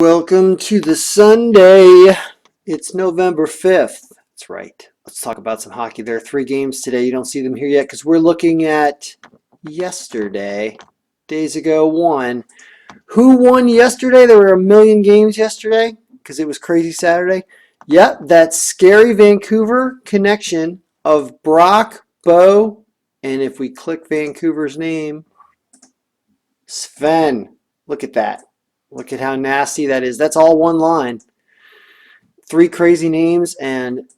Welcome to the Sunday. It's November 5th. That's right. Let's talk about some hockey. There are three games today. You don't see them here yet because we're looking at yesterday. Days ago, one. Who won yesterday? There were a million games yesterday because it was crazy Saturday. Yep, that scary Vancouver connection of Brock, Bo, and if we click Vancouver's name, Sven. Look at that. Look at how nasty that is. That's all one line. Three crazy names and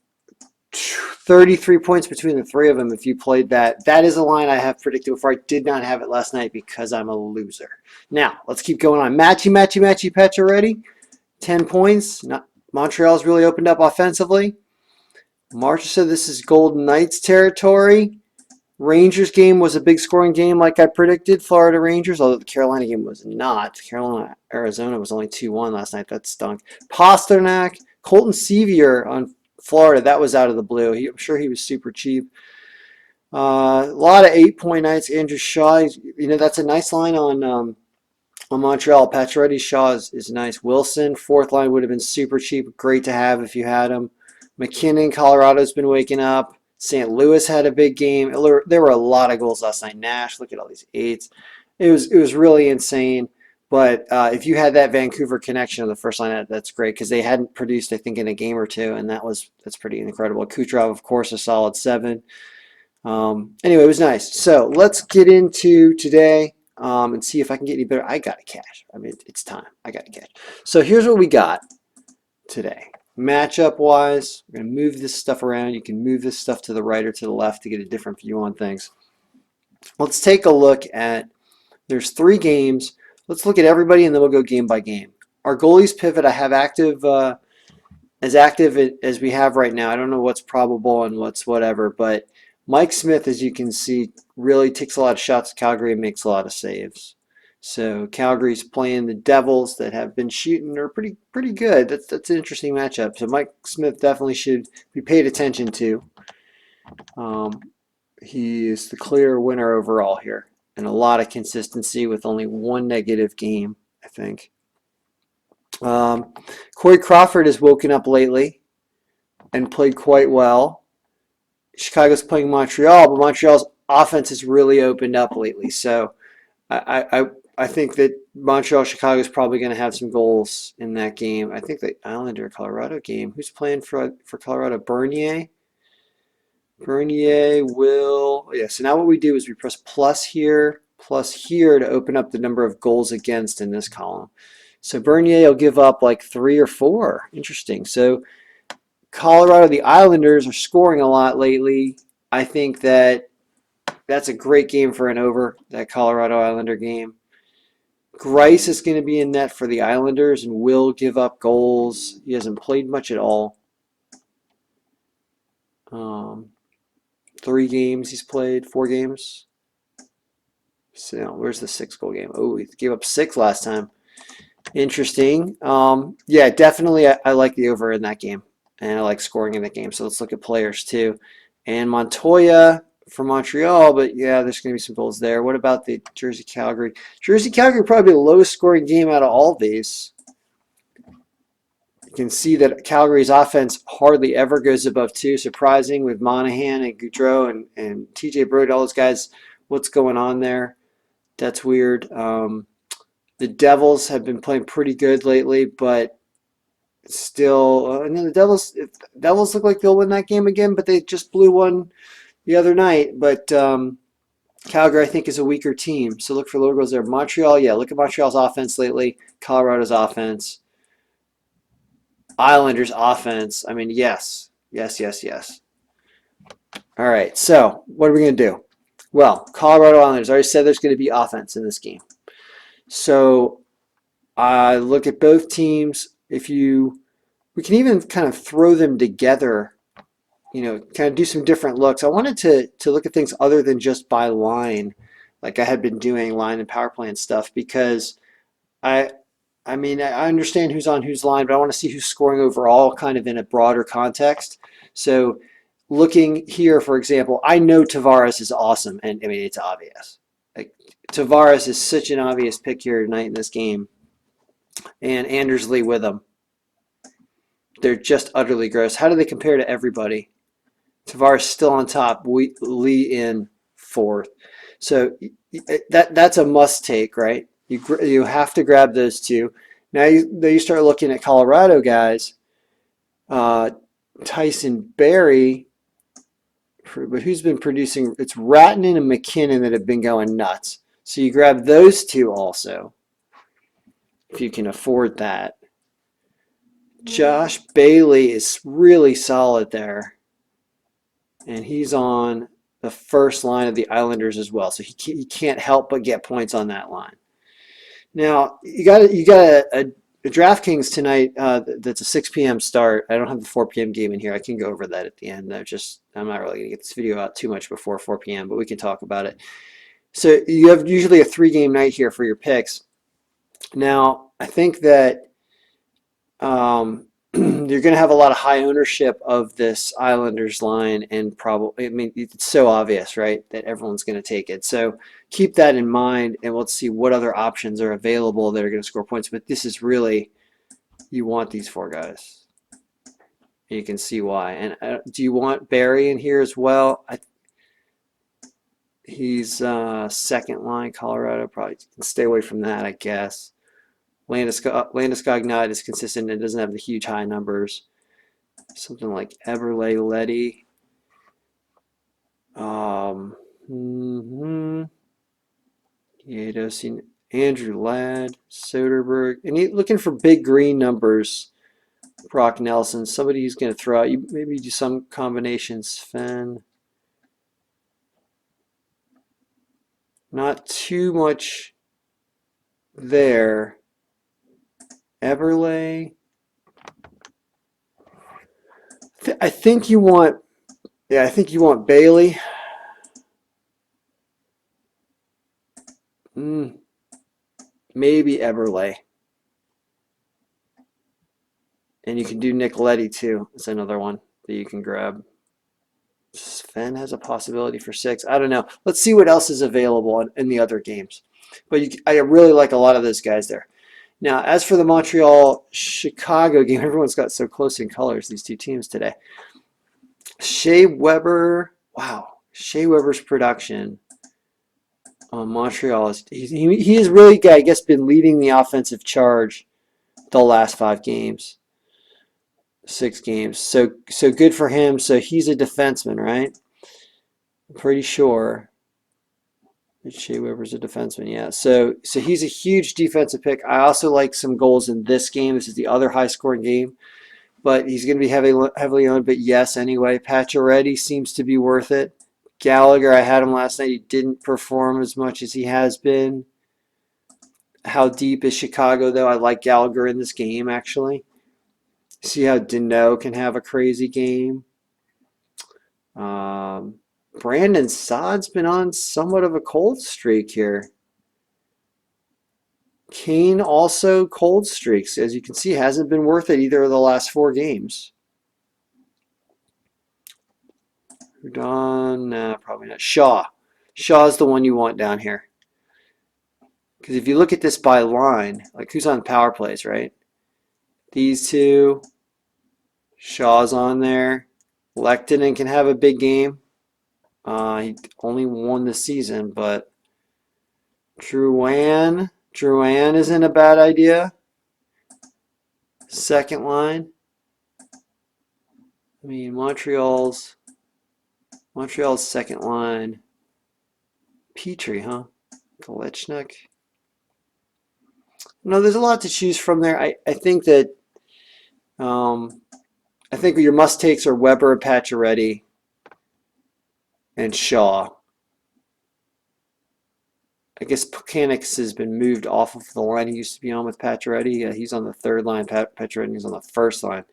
33 points between the three of them if you played that. That is a line I have predicted before. I did not have it last night because I'm a loser. Now, let's keep going on. Matchy, Patch already. 10 points. Montreal's really opened up offensively. Marcia said this is Golden Knights territory. Rangers game was a big scoring game like I predicted, Florida Rangers, although the Carolina game was not. Carolina-Arizona was only 2-1 last night. That stunk. Pasternak, Colton Sevier on Florida. That was out of the blue. I'm sure he was super cheap. A lot of 8-point nights. Andrew Shaw, that's a nice line on Montreal. Pacioretty, Shaw is nice. Wilson, fourth line would have been super cheap. Great to have if you had him. McKinnon, Colorado's been waking up. St. Louis had a big game. There were a lot of goals last night. Nash, look at all these eights. It was really insane. But if you had that Vancouver connection on the first line, that's great because they hadn't produced, I think, in a game or two, and that's pretty incredible. Kucherov, of course, a solid 7. Anyway, it was nice. So let's get into today and see if I can get any better. I got to cash. I mean, it's time. I got to cash. So here's what we got today. Matchup wise, we're going to move this stuff around. You can move this stuff to the right or to the left to get a different view on things. Let's take a look at, there's 3 games. Let's look at everybody and then we'll go game by game. Our goalies pivot I have active, as active as we have right now. I don't know what's probable and what's whatever, but Mike Smith, as you can see, really takes a lot of shots at Calgary and makes a lot of saves. So Calgary's playing the Devils that have been shooting are pretty good. That's an interesting matchup. So Mike Smith definitely should be paid attention to. He is the clear winner overall here, and a lot of consistency with only one negative game, I think. Corey Crawford has woken up lately and played quite well. Chicago's playing Montreal, but Montreal's offense has really opened up lately. So I think that Montreal Chicago is probably going to have some goals in that game. I think the Islander Colorado game. Who's playing for Colorado? Bernier. Bernier will. Yeah. So now what we do is we press plus here to open up the number of goals against in this column. So Bernier will give up like 3 or 4. Interesting. So Colorado, the Islanders are scoring a lot lately. I think that's a great game for an over, that Colorado Islander game. Grice is going to be in net for the Islanders and will give up goals. He hasn't played much at all. 3 games he's played, 4 games. So where's the 6-goal game? Oh, he gave up 6 last time. Interesting. Yeah, definitely I like the over in that game. And I like scoring in that game. So let's look at players too. And Montoya for Montreal, but yeah, there's going to be some goals there. What about the Jersey-Calgary? Jersey-Calgary probably the lowest scoring game out of all these. You can see that Calgary's offense hardly ever goes above 2. Surprising with Monahan and Goudreau and TJ Brodie, all those guys. What's going on there? That's weird. The Devils have been playing pretty good lately, but still, the Devils look like they'll win that game again, but they just blew one the other night. But Calgary, I think, is a weaker team, so look for low goals there. Montreal, yeah, look at Montreal's offense lately. Colorado's offense. Islanders' offense. I mean, yes. All right, so what are we going to do? Well, Colorado Islanders, I already said there's going to be offense in this game. So I look at both teams. We can even kind of throw them together, kind of do some different looks. I wanted to look at things other than just by line, like I had been doing line and power play and stuff, because I understand who's on whose line, but I want to see who's scoring overall kind of in a broader context. So looking here, for example, I know Tavares is awesome, and I mean, it's obvious. Like, Tavares is such an obvious pick here tonight in this game. and Andersley with them. They're just utterly gross. How do they compare to everybody? Tavares still on top. Lee in fourth. So that's a must take, right? You have to grab those two. Now you start looking at Colorado guys. Tyson Barrie, but who's been producing? It's Ratton and McKinnon that have been going nuts. So you grab those two also, if you can afford that. Josh Bailey is really solid there, and he's on the first line of the Islanders as well. So he can't help but get points on that line. Now you got a DraftKings tonight. That's a 6 p.m. start. I don't have the 4 p.m. game in here. I can go over that at the end. I'm not really gonna get this video out too much before 4 p.m. But we can talk about it. So you have usually a 3-game night here for your picks. Now I think that you're going to have a lot of high ownership of this Islanders line, and probably, I mean, it's so obvious, right, that everyone's going to take it. So keep that in mind, and let's see what other options are available that are going to score points. But this is really, you want these 4 guys. And you can see why. And do you want Barrie in here as well? He's second line, Colorado. Probably can stay away from that, I guess. Landeskog is consistent and doesn't have the huge high numbers. Something like Eberle, Letty. Andrew Ladd, Soderberg. And looking for big green numbers. Brock Nelson. Somebody who's going to throw out. You maybe do some combinations. Sven. Not too much there. Eberle. I think you want Bailey. Maybe Eberle. And you can do Nick Leddy too. It's another one that you can grab. Sven has a possibility for 6. I don't know. Let's see what else is available in the other games. But I really like a lot of those guys there. Now, as for the Montreal-Chicago game, everyone's got so close in colors, these two teams today. Shea Weber, wow. Shea Weber's production on Montreal, he is really, I guess, been leading the offensive charge the last 5 games. 6 games. So good for him. So he's a defenseman, right? I'm pretty sure. Shea Weber's a defenseman, yeah. So he's a huge defensive pick. I also like some goals in this game. This is the other high-scoring game. But he's going to be heavily owned, but yes, anyway. Pacioretty seems to be worth it. Gallagher, I had him last night. He didn't perform as much as he has been. How deep is Chicago, though? I like Gallagher in this game, actually. See how Deneau can have a crazy game. Brandon Saad's been on somewhat of a cold streak here. Kane also cold streaks. As you can see, hasn't been worth it either of the last 4 games. Hudon, nah, probably not. Shaw. Shaw's the one you want down here. Because if you look at this by line, like who's on power plays, right? These two. Shaw's on there. Lehtonen can have a big game. He only won the season, but Drouin isn't a bad idea. Second line. I mean, Montreal's second line. Petrie, huh? Kolechnik. No, there's a lot to choose from there. I think that I think your must-takes are Weber, Pacioretty, and Shaw. I guess Pukanix has been moved off of the line he used to be on with Pacioretty. He's on the third line. Pacioretty's on the first line.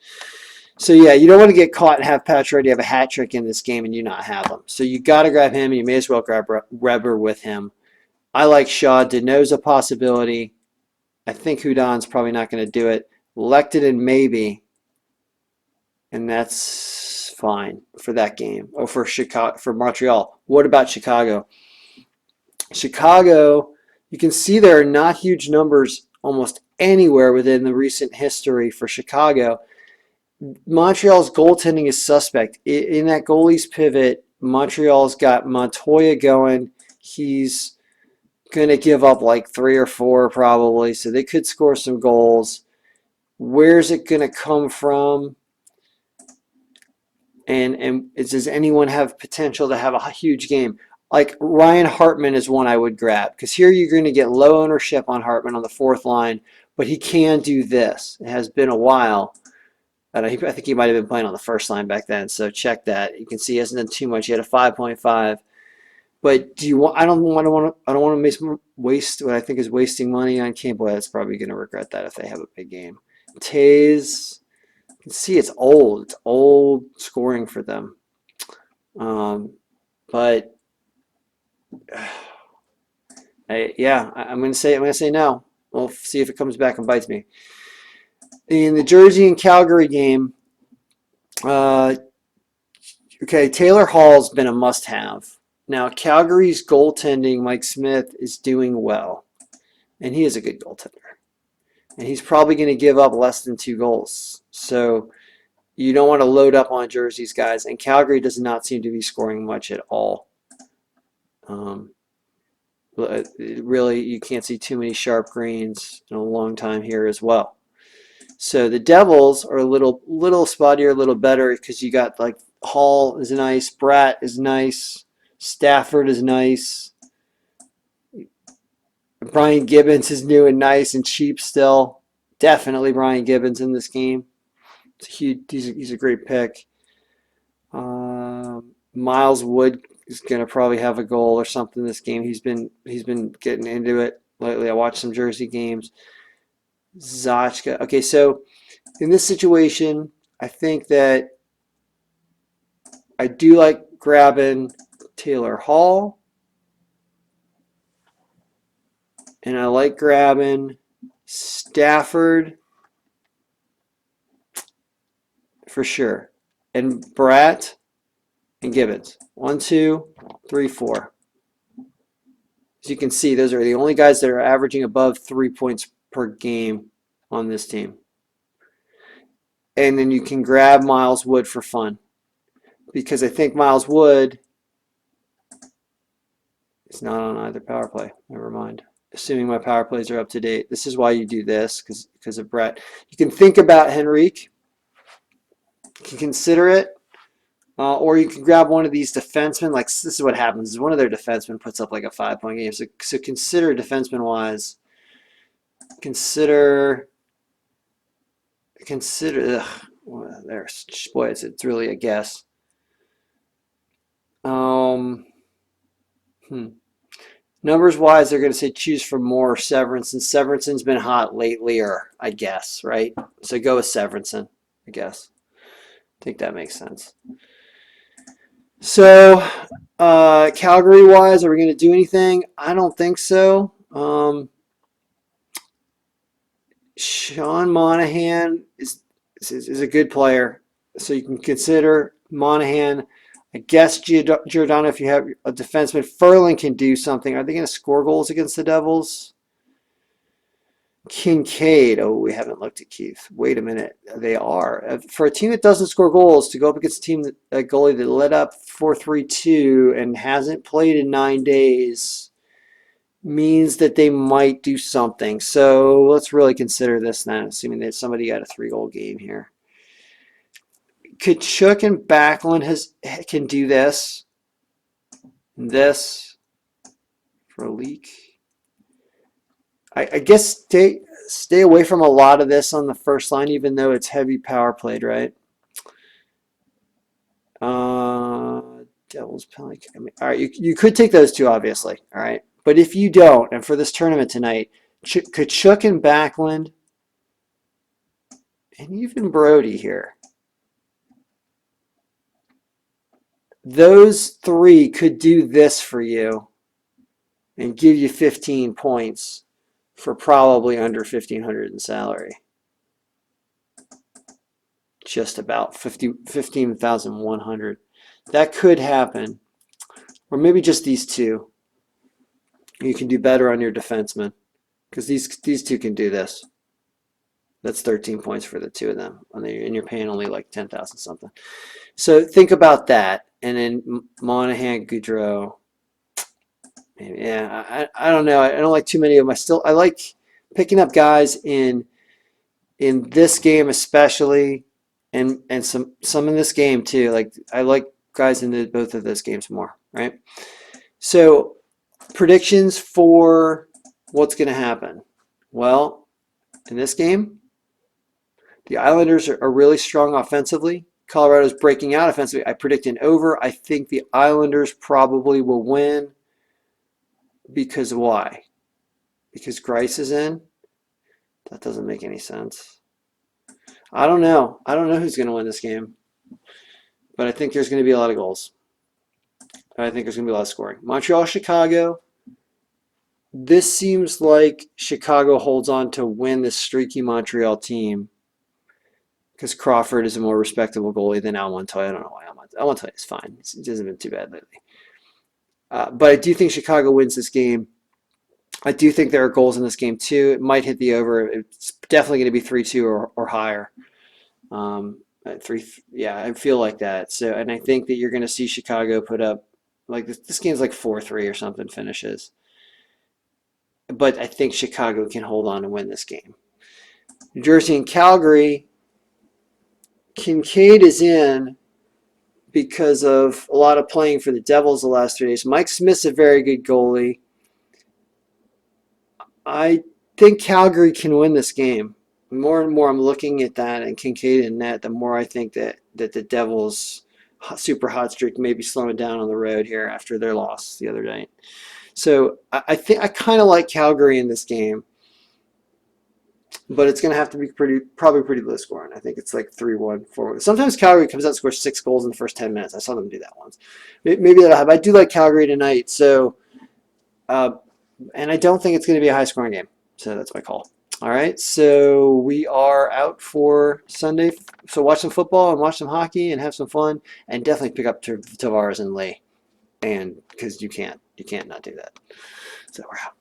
So, yeah, you don't want to get caught and have Pacioretty have a hat trick in this game and you not have him. So you got to grab him, and you may as well grab Weber with him. I like Shaw. Deneau's a possibility. I think Hudon's probably not going to do it. Lehtonen maybe. And that's fine for that game. Oh, for Montreal. What about Chicago? Chicago, you can see there are not huge numbers almost anywhere within the recent history for Chicago. Montreal's goaltending is suspect. In that goalie's pivot, Montreal's got Montoya going. He's going to give up like 3 or 4 probably, so they could score some goals. Where's it going to come from? And does anyone have potential to have a huge game? Like Ryan Hartman is one I would grab, because here you're going to get low ownership on Hartman on the 4th line, but he can do this. It has been a while. I think he might have been playing on the 1st line back then, so check that. You can see he hasn't done too much. He had a 5.5. But do you want? I don't want to waste what I think is wasting money on Campbell. That's probably going to regret that if they have a big game. Tays, you can see it's old. It's old scoring for them. But I'm going to say no. We'll see if it comes back and bites me. In the Jersey and Calgary game, okay, Taylor Hall's been a must-have. Now, Calgary's goaltending, Mike Smith, is doing well, and he is a good goaltender. And he's probably going to give up less than 2 goals. So you don't want to load up on Jersey's guys, and Calgary does not seem to be scoring much at all. Really, you can't see too many sharp greens in a long time here as well. So the Devils are a little spottier, a little better, because you got like Hall is nice, Bratt is nice, Stafford is nice, Brian Gibbons is new and nice and cheap still. Definitely Brian Gibbons in this game. He's a great pick. Miles Wood is going to probably have a goal or something this game. He's been getting into it lately. I watched some Jersey games. Zachka. Okay, so in this situation, I think that I do like grabbing Taylor Hall, and I like grabbing Stafford for sure, and Bratt and Gibbons. 1, 2, 3, 4. As you can see, those are the only guys that are averaging above 3 points per game on this team. And then you can grab Miles Wood for fun, because I think Miles Wood is not on either power play. Never mind. Assuming my power plays are up to date. This is why you do this, because of Brett. You can think about Henrique. You can consider it. Or you can grab one of these defensemen. Like, this is what happens. Is one of their defensemen puts up like a 5-point game. So consider defenseman-wise. Consider. Well, boy, it's really a guess. Numbers-wise, they're going to say choose from more Severinsen. Severinsen's been hot lately, or I guess, right? So go with Severinsen, I guess. I think that makes sense. So, Calgary-wise, are we going to do anything? I don't think so. Sean Monahan is a good player, so you can consider Monahan. I guess Giordano, if you have a defenseman. Furlan can do something. Are they going to score goals against the Devils? Kincaid. Oh, we haven't looked at Keith. Wait a minute. They are. For a team that doesn't score goals, to go up against a goalie that led up 4-3-2 and hasn't played in 9 days means that they might do something. So let's really consider this then, assuming that somebody got a 3-goal game here. Tkachuk and Backlund can do this. And this for a leak. I guess stay away from a lot of this on the first line, even though it's heavy power played, right? Devils penalty. All right, you could take those two, obviously. All right, but if you don't, and for this tournament tonight, Tkachuk and Backlund, and even Brody here. Those 3 could do this for you and give you 15 points for probably under $1,500 in salary. Just about 15,100. That could happen. Or maybe just these 2. You can do better on your defenseman. because these two can do this. That's 13 points for the two of them, and you're paying only like 10,000 something. So think about that, and then Monahan, Goudreau. Yeah, I don't know. I don't like too many of them. I like picking up guys in this game especially, and some in this game too. Like I like guys in both of those games more, right? So predictions for what's going to happen. Well, in this game, the Islanders are really strong offensively. Colorado's breaking out offensively. I predict an over. I think the Islanders probably will win. Because why? Because Greiss is in? That doesn't make any sense. I don't know. I don't know who's going to win this game. But I think there's going to be a lot of goals. I think there's going to be a lot of scoring. Montreal, Chicago. This seems like Chicago holds on to win this streaky Montreal team. Because Crawford is a more respectable goalie than Al Montoya. I don't know why Al Montoya is fine. It hasn't been too bad lately. But I do think Chicago wins this game. I do think there are goals in this game too. It might hit the over. It's definitely going to be 3-2 or higher. Yeah, I feel like that. So, and I think that you're going to see Chicago put up like this game's like 4-3 or something finishes. But I think Chicago can hold on and win this game. New Jersey and Calgary. Kincaid is in because of a lot of playing for the Devils the last 3 days. Mike Smith's a very good goalie. I think Calgary can win this game. More and more I'm looking at that and Kincaid in net, the more I think that the Devils' super hot streak may be slowing down on the road here after their loss the other night. So I think I kind of like Calgary in this game. But it's going to have to be probably pretty low scoring. I think it's like 3-1, 4-1. Sometimes Calgary comes out and scores 6 goals in the first 10 minutes. I saw them do that once. Maybe that'll happen. I do like Calgary tonight. So, and I don't think it's going to be a high-scoring game. So that's my call. All right. So we are out for Sunday. So watch some football and watch some hockey and have some fun. And definitely pick up Tavares and Lee. And because you can't not do that. So we're out.